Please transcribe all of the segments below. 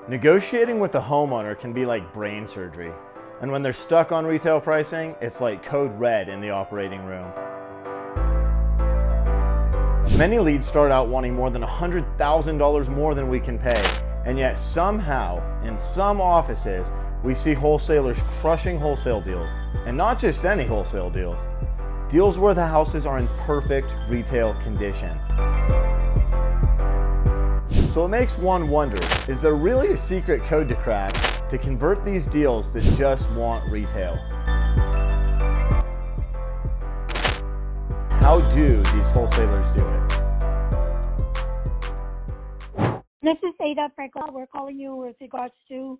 Negotiating with a homeowner can be like brain surgery, and when they're stuck on retail pricing, it's like code red in the operating room. Many leads start out wanting more than $100,000 more than we can pay, and yet somehow, in some offices, we see wholesalers crushing wholesale deals. And not just any wholesale deals. Deals where the houses are in perfect retail condition. So it makes one wonder, is there really a secret code to crack to convert these deals that just want retail? How do these wholesalers do it? This is Ada Frankel. We're calling you with regards to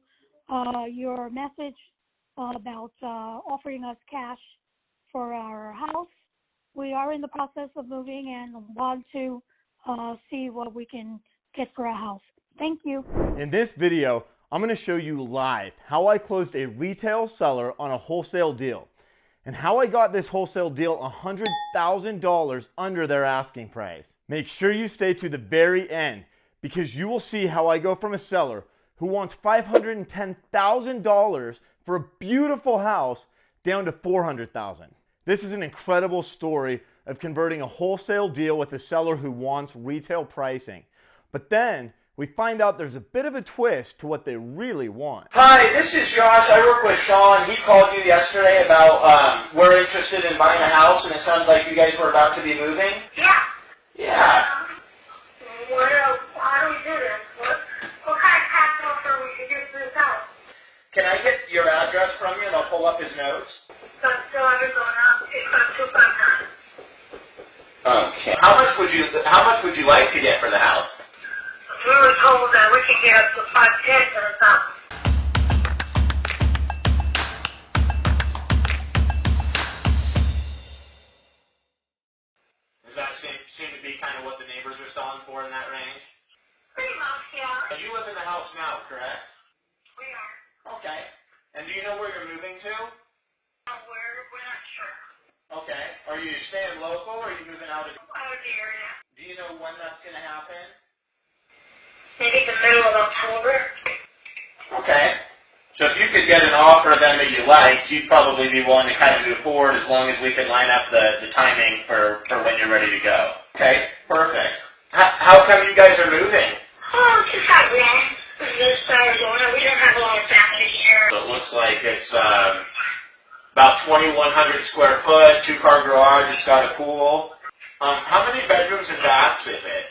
your message about offering us cash for our house. We are in the process of moving and want to see what we can get for our house. Thank you. In this video, I'm going to show you live how I closed a retail seller on a wholesale deal and how I got this wholesale deal $100,000 under their asking price. Make sure you stay to the very end because you will see how I go from a seller who wants $510,000 for a beautiful house down to $400,000. This is an incredible story of converting a wholesale deal with a seller who wants retail pricing. But then we find out there's a bit of a twist to what they really want. Hi, this is Josh. I work with Sean. He called you yesterday about we're interested in buying a house, and it sounded like you guys were about to be moving. Yeah. Yeah. How do we do this? What kind of tax offer we should get for this house? Can I get your address from you, and I'll pull up his notes? That's still Arizona. It's on 259. Okay. How much would you like to get for the house? We were told that we could get up to 510 for this house. Does that seem to be kind of what the neighbors are selling for in that range? Pretty much, yeah. And you live in the house now, correct? We are. Okay. And do you know where you're moving to? We're not sure. Okay. Are you staying local or are you moving out of the area? Do you know when that's going to happen? Maybe the middle of October. Okay. So if you could get an offer then that you liked, you'd probably be willing to kind of move forward as long as we could line up the timing for when you're ready to go. Okay, perfect. How come you guys are moving? Oh, it's just got wrong. This Arizona, we don't have a lot of family here. So it looks like it's about 2,100 square foot, 2-car garage, it's got a pool. How many bedrooms and baths is it?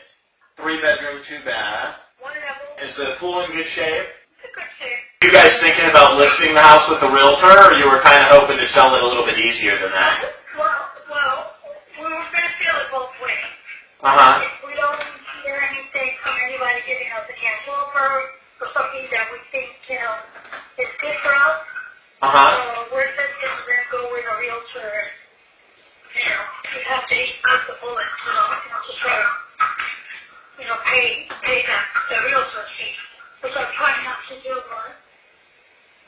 3 bedroom, 2 bath. 1 level. Is the pool in good shape? It's a good shape. You guys thinking about listing the house with the realtor, or you were kind of hoping to sell it a little bit easier than that? Well, we were going to feel it both ways. Uh-huh. If we don't hear anything from anybody giving us a cash offer for something that we think, is good for us, we're just going to go with a realtor. We have to eat the bullet, to try to, pay the realtor fee, which I'm trying not to do, but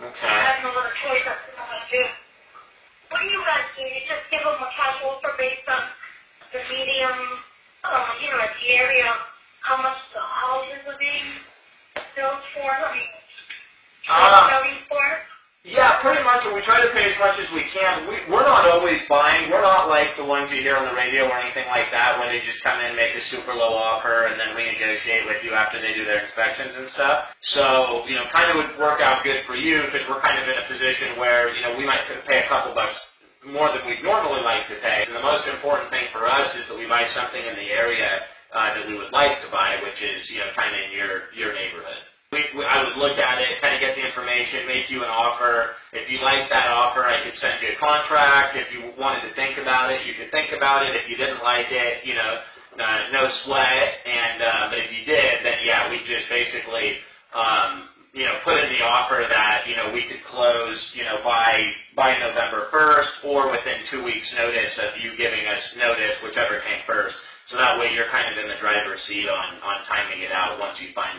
Okay. I have no other choice. That's what I'm going to do. What do you guys do? You just give them a cash offer based on the medium, like the area, how much the houses are being built for? Selling for? Yeah, pretty much. We try to pay as much as we can. We're not always buying. We're not like the ones you hear on the radio or anything like that when they just come in, make a super low offer, and then renegotiate with you after they do their inspections and stuff. So, kind of would work out good for you because we're kind of in a position where, we might pay a couple bucks more than we'd normally like to pay. And the most important thing for us is that we buy something in the area that we would like to buy, which is, kind of in your neighborhood. I would look at it, kind of get the information, make you an offer. If you like that offer, I could send you a contract. If you wanted to think about it, you could think about it. If you didn't like it, no sweat. And but if you did, then yeah, we just basically put in the offer that we could close by November 1st or within 2 weeks' notice of you giving us notice, whichever came first. So that way you're kind of in the driver's seat on timing it out once you find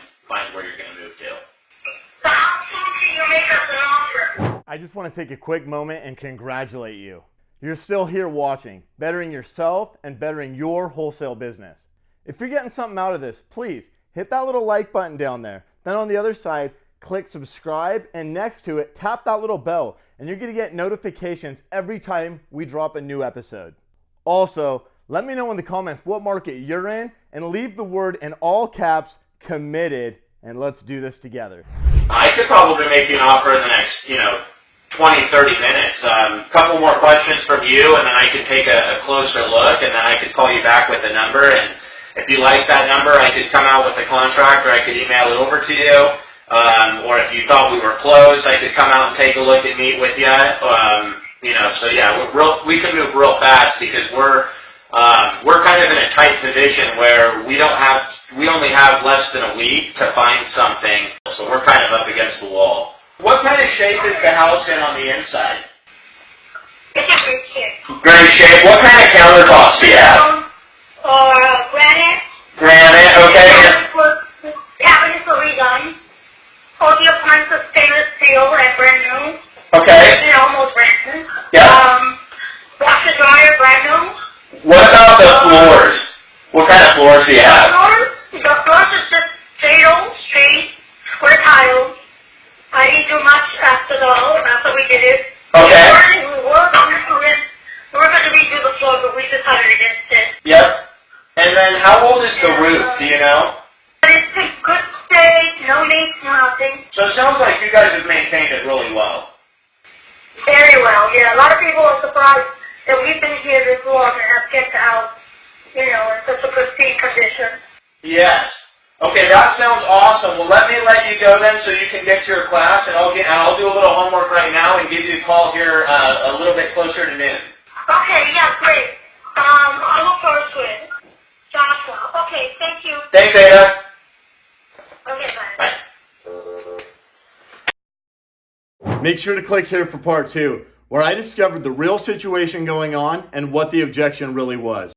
where you're going to move to. So how soon can you make us an offer? I just want to take a quick moment and congratulate you. You're still here watching, bettering yourself and bettering your wholesale business. If you're getting something out of this, please hit that little like button down there. Then on the other side, click subscribe, and next to it, tap that little bell, and you're going to get notifications every time we drop a new episode. Also, let me know in the comments what market you're in, and leave the word in all caps, committed, and let's do this together. I could probably make you an offer in the next, 20, 30 minutes. A couple more questions from you, and then I could take a closer look, and then I could call you back with a number. And if you like that number, I could come out with a contract, or I could email it over to you. Or if you thought we were close, I could come out and take a look and meet with you. So yeah, we can move real fast because we're kind of in a tight position where we only have less than a week to find something, so we're kind of up against the wall. What kind of shape is the house in on the inside? It's in great shape. Great shape. What kind of countertops do you have? Granite. Granite, okay. Cabinets were redone. All the appliances stainless steel and brand new. Okay. Almost brand new. Yeah. Washer dryer, brand new. What about the floors? What kind of floors do you have? The floors is just straight, square tile. I didn't do much after we did it. Okay. We were going to redo the floor, but we decided against it. Yep. And then how old is the roof, do you know? It's in good state, no leaks, no nothing. So it sounds like you guys have maintained it really well. Very well, yeah. A lot of people are surprised that we've been here this long and have kept the house, in such a pristine condition. Yes. Okay, that sounds awesome. Well, let you go then, so you can get to your class, and I'll do a little homework right now and give you a call here a little bit closer to noon. Okay, yeah, great. I look forward to it. Joshua. Okay, thank you. Thanks, Ada. Okay, bye. Bye. Make sure to click here for part 2, where I discovered the real situation going on and what the objection really was.